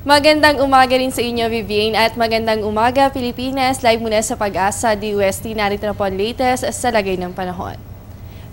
Magandang umaga rin sa inyo, Vivian, at magandang umaga, Pilipinas. Live muna sa Pag-asa, DOST, narito na po ang latest sa lagay ng panahon.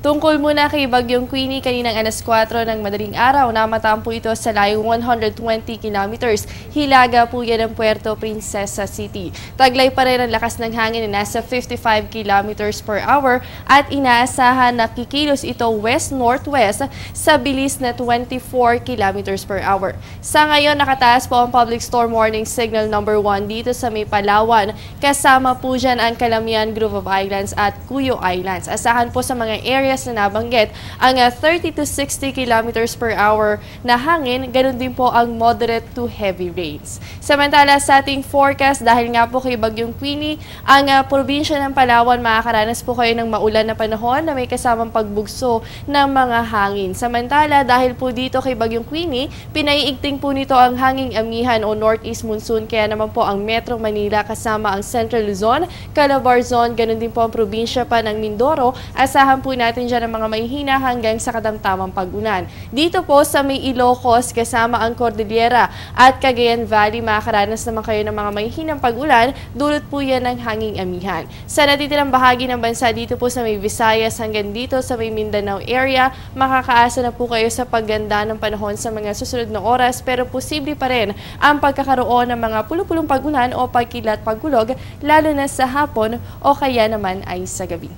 Tungkol muna kay Bagyong Queenie, kaninang alas 4 ng madaling araw, namataan po ito sa layong 120 kilometers. Hilaga po yan ng Puerto Princesa City. Taglay pa rin ang lakas ng hangin na nasa 55 kilometers per hour at inaasahan na kikilos ito west-northwest sa bilis na 24 kilometers per hour. Sa ngayon, nakataas po ang Public Storm Warning Signal number 1 dito sa May Palawan. Kasama po dyan ang Calamian Group of Islands at Cuyo Islands. Asahan po sa mga areas na nabanggit ang 30 to 60 kilometers per hour na hangin, ganun din po ang moderate to heavy rains. Samantala sa ating forecast, dahil nga po kay Bagyong Queenie, ang probinsya ng Palawan, makakaranas po kayo ng maulan na panahon na may kasamang pagbugso ng mga hangin. Samantala, dahil po dito kay Bagyong Queenie, pinaiigting po nito ang hanging amihan o northeast monsoon, kaya naman po ang Metro Manila kasama ang Central Luzon, Calabar Zone, ganun din po ang probinsya pa ng Mindoro. Asahan po natin dyan ang mga mahihina hanggang sa katamtamang pag-ulan. Dito po sa may Ilocos, kasama ang Cordillera at Cagayan Valley, makakaranas naman kayo ng mga mahihinang pag-ulan, dulot po yan ng hanging amihan. Sa natitirang bahagi ng bansa, dito po sa may Visayas hanggang dito sa may Mindanao area, makakaasa na po kayo sa pagganda ng panahon sa mga susunod na oras, pero posible pa rin ang pagkakaroon ng mga pulupulong pag-ulan o pagkilat-pagulog, lalo na sa hapon o kaya naman ay sa gabi.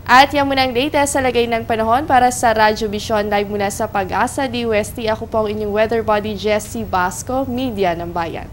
At yan muna ang latest sa lagay ng panahon para sa Radyo Vision Live muna sa Pag-asa, DOST. Ako po ang inyong weather body, Jessie Basco, Media ng Bayan.